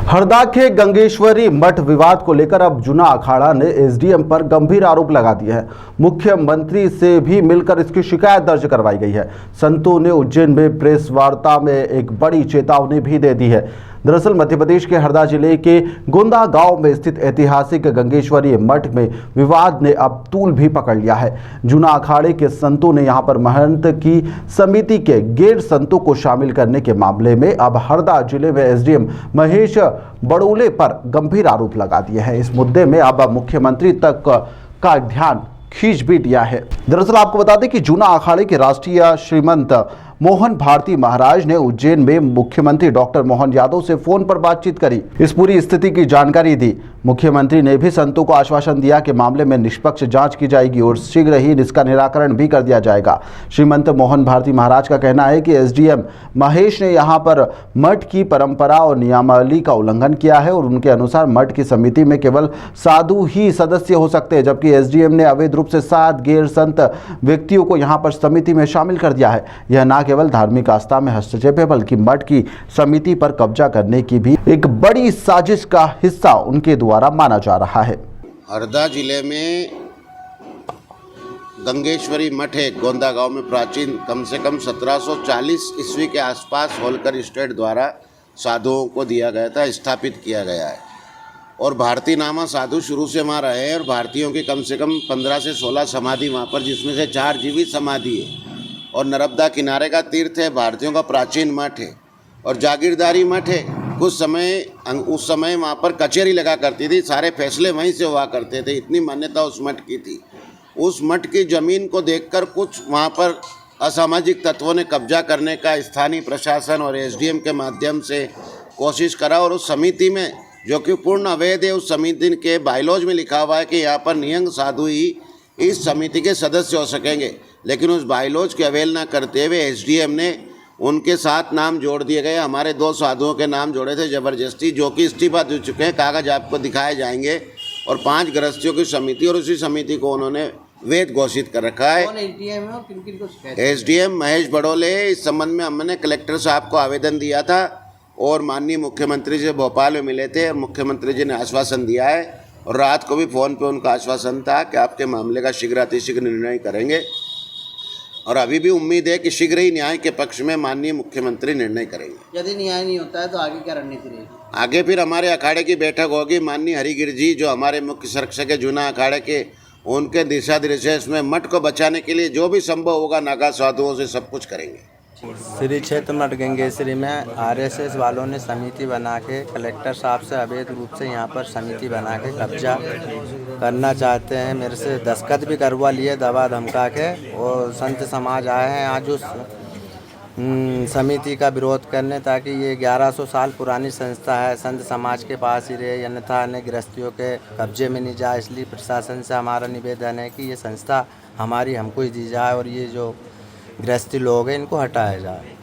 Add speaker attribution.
Speaker 1: हरदा के गंगेश्वरी मठ विवाद को लेकर अब जूना अखाड़ा ने एसडीएम पर गंभीर आरोप लगा दिए हैं। मुख्यमंत्री से भी मिलकर इसकी शिकायत दर्ज करवाई गई है। संतों ने उज्जैन में प्रेस वार्ता में एक बड़ी चेतावनी भी दे दी है। दरअसल मध्य प्रदेश के हरदा जिले के गोंदा गांव में स्थित ऐतिहासिक गंगेश्वरी मठ में विवाद ने अब तूल भी पकड़ लिया है। जूना अखाड़े के संतों ने यहां पर महंत की समिति के गैर संतों को शामिल करने के मामले में अब हरदा जिले में एसडीएम महेश बड़ोले पर गंभीर आरोप लगा दिए हैं। इस मुद्दे में अब मुख्यमंत्री तक का ध्यान खींच भी दिया है। दरअसल आपको बता दें कि जूना अखाड़े के राष्ट्रीय श्रीमंत मोहन भारती महाराज ने उज्जैन में मुख्यमंत्री डॉक्टर मोहन यादव से फोन पर बातचीत करी, इस पूरी स्थिति की जानकारी दी। मुख्यमंत्री ने भी संतों को आश्वासन दिया कि मामले में निष्पक्ष जांच की जाएगी और शीघ्र ही इसका निराकरण भी कर दिया जाएगा। श्रीमंत मोहन भारती महाराज का कहना है कि एसडीएम महेश ने यहां पर मठ की परंपरा और नियमावली का उल्लंघन किया है और उनके अनुसार मठ की समिति में केवल साधु ही सदस्य हो सकते हैं, जबकि एसडीएम ने अवैध रूप से 7 गैर संत व्यक्तियों को यहां पर समिति में शामिल कर दिया है। यह न केवल धार्मिक आस्था में हस्तक्षेप है बल्कि मठ की समिति पर कब्जा करने की भी एक बड़ी साजिश का हिस्सा उनके द्वारा माना जा रहा है।
Speaker 2: हरदा जिले में गंगेश्वरी मठ है। गोंदा गांव में प्राचीन कम से कम 1740 ईस्वी के आसपास होलकर स्टेट द्वारा साधुओं को दिया गया था, स्थापित किया गया है। और भारतीय नामा साधु शुरू से वहाँ रहे हैं और भारतीयों की कम से कम 15 से 16 समाधि वहाँ पर, जिसमें से 4 जीवित समाधि है और नर्मदा किनारे का तीर्थ है। भारतीयों का प्राचीन मठ है और जागीरदारी मठ है। उस समय वहाँ पर कचहरी लगा करती थी, सारे फैसले वहीं से हुआ करते थे, इतनी मान्यता उस मठ की थी। उस मठ की ज़मीन को देखकर कुछ वहाँ पर असामाजिक तत्वों ने कब्जा करने का स्थानीय प्रशासन और एसडीएम के माध्यम से कोशिश करा और उस समिति में, जो कि पूर्ण अवैध है, उस समिति के बायलॉज में लिखा हुआ है कि यहाँ पर निहंग साधु ही इस समिति के सदस्य हो सकेंगे, लेकिन उस बायलॉज की अवहेलना करते हुए एसडीएम ने उनके साथ नाम जोड़ दिए गए। हमारे 2 साधुओं के नाम जोड़े थे ज़बरदस्ती, जो कि इस्तीफा दे चुके हैं, कागज आपको दिखाए जाएंगे। और 5 गृहस्थियों की समिति और उसी समिति को उन्होंने वैध घोषित कर रखा है। एसडीएम महेश बड़ोले। इस संबंध में हमने कलेक्टर साहब को आवेदन दिया था और माननीय मुख्यमंत्री से भोपाल में मिले थे और मुख्यमंत्री जी ने आश्वासन दिया है और रात को भी फ़ोन पे उनका आश्वासन था कि आपके मामले का शीघ्र अतिशीघ्र निर्णय करेंगे। और अभी भी उम्मीद है कि शीघ्र ही न्याय के पक्ष में माननीय मुख्यमंत्री निर्णय करेंगे।
Speaker 3: यदि न्याय नहीं होता है तो आगे क्या रणनीति रहेगी?
Speaker 2: आगे फिर हमारे अखाड़े की बैठक होगी। माननीय हरिगिर जी, जो हमारे मुख्य संरक्षक है जूना अखाड़े के, उनके दिशा निर्देश में मठ को बचाने के लिए जो भी संभव होगा नागा साधुओं से सब कुछ करेंगे।
Speaker 4: श्री क्षेत्र मठ गंगेश्वरी में आरएसएस वालों ने समिति बना के कलेक्टर साहब से अवैध रूप से यहाँ पर समिति बना के कब्जा करना चाहते हैं। मेरे से दस्तखत भी करवा लिए दबा धमका के, और संत समाज आए हैं आज उस समिति का विरोध करने, ताकि ये 1100 साल पुरानी संस्था है, संत समाज के पास ही रहे, अन्यथा अन्य गृहस्थियों के कब्जे में नहीं जाए। इसलिए प्रशासन से हमारा निवेदन है कि ये संस्था हमारी हमको ही दी जाए और ये जो गृहस्थी लोग हैं इनको हटाया जाए।